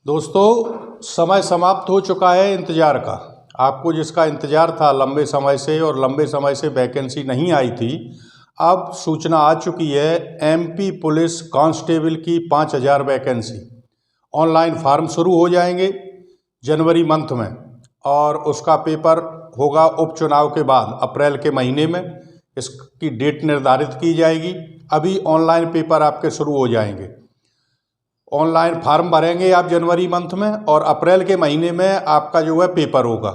दोस्तों, समय समाप्त हो चुका है इंतज़ार का। आपको जिसका इंतज़ार था लंबे समय से और लंबे समय से वैकेंसी नहीं आई थी, अब सूचना आ चुकी है एमपी पुलिस कांस्टेबल की 5000 वैकेंसी। ऑनलाइन फार्म शुरू हो जाएंगे जनवरी मंथ में और उसका पेपर होगा उपचुनाव के बाद अप्रैल के महीने में। इसकी डेट निर्धारित की जाएगी। अभी ऑनलाइन पेपर आपके शुरू हो जाएंगे। ऑनलाइन फार्म भरेंगे आप जनवरी मंथ में और अप्रैल के महीने में आपका जो है पेपर होगा।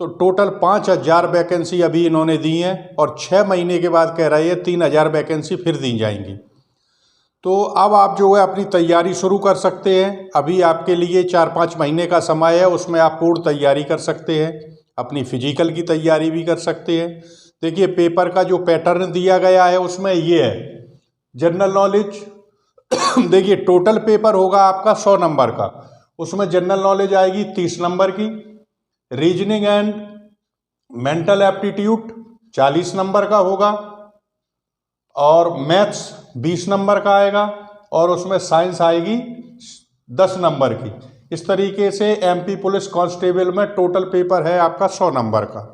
तो टोटल 5000 वैकेंसी अभी इन्होंने दी हैं और 6 महीने के बाद कह रही है 3000 वैकेंसी फिर दी जाएंगी। तो अब आप जो है अपनी तैयारी शुरू कर सकते हैं। अभी आपके लिए 4-5 महीने का समय है, उसमें आप पूर्ण तैयारी कर सकते हैं। अपनी फिजिकल की तैयारी भी कर सकते हैं। देखिए, पेपर का जो पैटर्न दिया गया है उसमें ये है जनरल नॉलेज। देखिए, टोटल पेपर होगा आपका 100 नंबर का। उसमें जनरल नॉलेज आएगी 30 नंबर की, reasoning and mental aptitude 40 number का होगा और मैथ्स 20 नंबर का आएगा और उसमें साइंस आएगी 10 नंबर की। इस तरीके से एमपी पुलिस कांस्टेबल में टोटल पेपर है आपका 100 नंबर का।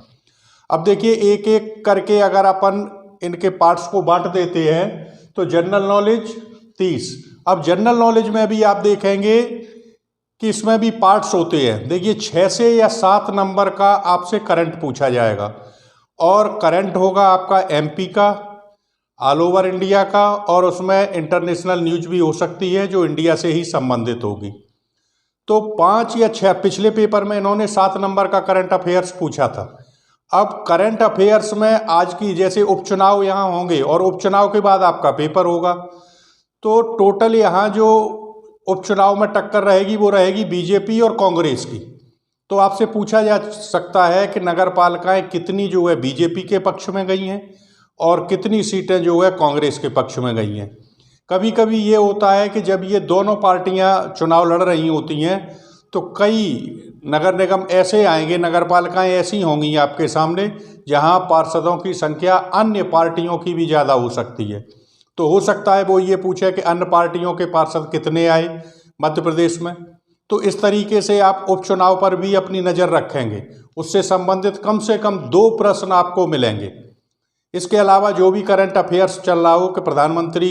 अब देखिए, एक एक करके अगर अपन इनके पार्ट्स को बांट देते हैं तो जनरल नॉलेज 30। अब जनरल नॉलेज में भी आप देखेंगे कि इसमें भी पार्ट्स होते हैं। देखिए, 6 से या 7 नंबर का आपसे करंट पूछा जाएगा और करंट होगा आपका एमपी का, ऑल ओवर इंडिया का, और उसमें इंटरनेशनल न्यूज भी हो सकती है जो इंडिया से ही संबंधित होगी। तो 5 या 6 पिछले पेपर में इन्होंने 7 नंबर का करंट अफेयर्स पूछा था। अब करंट अफेयर्स में आज की जैसे उपचुनाव यहाँ होंगे और उपचुनाव के बाद आपका पेपर होगा, तो टोटल यहाँ जो उपचुनाव में टक्कर रहेगी वो रहेगी बीजेपी और कांग्रेस की। तो आपसे पूछा जा सकता है कि नगर पालिकाएँ कितनी जो है बीजेपी के पक्ष में गई हैं और कितनी सीटें जो है कांग्रेस के पक्ष में गई हैं। कभी कभी ये होता है कि जब ये दोनों पार्टियां चुनाव लड़ रही होती हैं तो कई नगर निगम ऐसे आएंगे, नगर पालिकाएँ ऐसी होंगी आपके सामने जहां पार्षदों की संख्या अन्य पार्टियों की भी ज़्यादा हो सकती है। तो हो सकता है वो ये पूछे कि अन्य पार्टियों के पार्षद कितने आए मध्य प्रदेश में। तो इस तरीके से आप उपचुनाव पर भी अपनी नज़र रखेंगे। उससे संबंधित कम से कम 2 प्रश्न आपको मिलेंगे। इसके अलावा जो भी करंट अफेयर्स चल रहा हो कि प्रधानमंत्री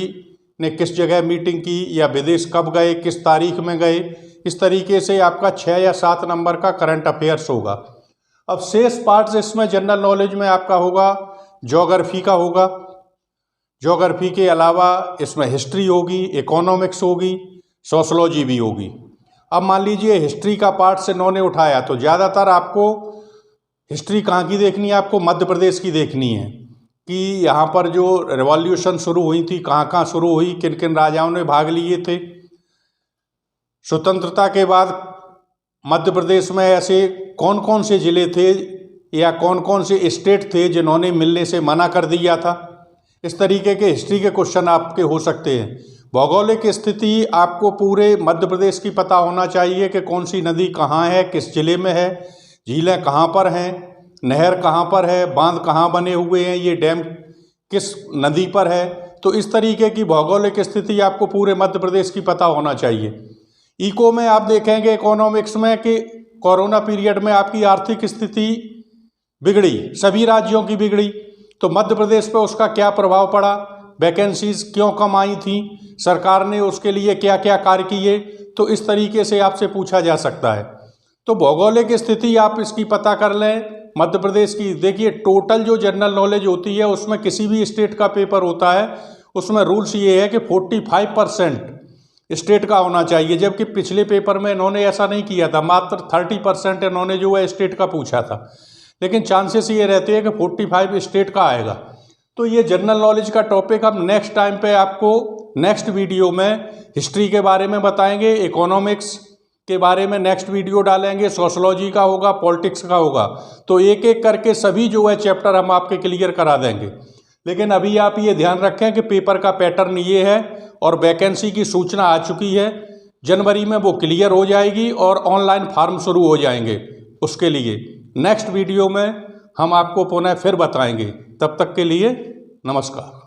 ने किस जगह मीटिंग की या विदेश कब गए, किस तारीख में गए, इस तरीके से आपका 6 या 7 नंबर का करंट अफेयर्स होगा। अब शेष पार्ट्स इसमें जनरल नॉलेज में आपका होगा, ज्योग्राफी का होगा। ज्योग्राफी के अलावा इसमें हिस्ट्री होगी, इकोनॉमिक्स होगी, सोशलॉजी भी होगी। अब मान लीजिए हिस्ट्री का पार्ट से इन्होंने उठाया तो ज़्यादातर आपको हिस्ट्री कहाँ की देखनी है, आपको मध्य प्रदेश की देखनी है कि यहाँ पर जो रिवॉल्यूशन शुरू हुई थी कहाँ कहाँ शुरू हुई, किन किन राजाओं ने भाग लिए थे। स्वतंत्रता के बाद मध्य प्रदेश में ऐसे कौन कौन से ज़िले थे या कौन कौन से स्टेट थे जिन्होंने मिलने से मना कर दिया था। इस तरीके के हिस्ट्री के क्वेश्चन आपके हो सकते हैं। भौगोलिक स्थिति आपको पूरे मध्य प्रदेश की पता होना चाहिए कि कौन सी नदी कहाँ है, किस ज़िले में है, झीलें कहाँ पर हैं, नहर कहाँ पर है, बांध कहाँ बने हुए हैं, ये डैम किस नदी पर है। तो इस तरीके की भौगोलिक स्थिति आपको पूरे मध्य प्रदेश की पता होना चाहिए। इको में आप देखेंगे, इकोनॉमिक्स में, कि कोरोना पीरियड में आपकी आर्थिक स्थिति बिगड़ी, सभी राज्यों की बिगड़ी, तो मध्य प्रदेश पर उसका क्या प्रभाव पड़ा, वैकेंसीज क्यों कम आई थी, सरकार ने उसके लिए क्या क्या कार्य किए। तो इस तरीके से आपसे पूछा जा सकता है। तो भौगोलिक स्थिति आप इसकी पता कर लें मध्य प्रदेश की। देखिए, टोटल जो जनरल नॉलेज होती है उसमें किसी भी स्टेट का पेपर होता है, उसमें रूल्स ये है कि 45% स्टेट का होना चाहिए, जबकि पिछले पेपर में इन्होंने ऐसा नहीं किया था, मात्र 30% इन्होंने जो है स्टेट का पूछा था। लेकिन चांसेस ये रहते हैं कि 45 स्टेट का आएगा। तो ये जनरल नॉलेज का टॉपिक हम नेक्स्ट टाइम पे आपको नेक्स्ट वीडियो में हिस्ट्री के बारे में बताएंगे, इकोनॉमिक्स के बारे में नेक्स्ट वीडियो डालेंगे, सोशलॉजी का होगा, पॉलिटिक्स का होगा। तो एक एक करके सभी जो है चैप्टर हम आपके क्लियर करा देंगे। लेकिन अभी आप ये ध्यान रखें कि पेपर का पैटर्न ये है और वैकेंसी की सूचना आ चुकी है। जनवरी में वो क्लियर हो जाएगी और ऑनलाइन फार्म शुरू हो जाएंगे। उसके लिए नेक्स्ट वीडियो में हम आपको पुनः फिर बताएंगे। तब तक के लिए नमस्कार।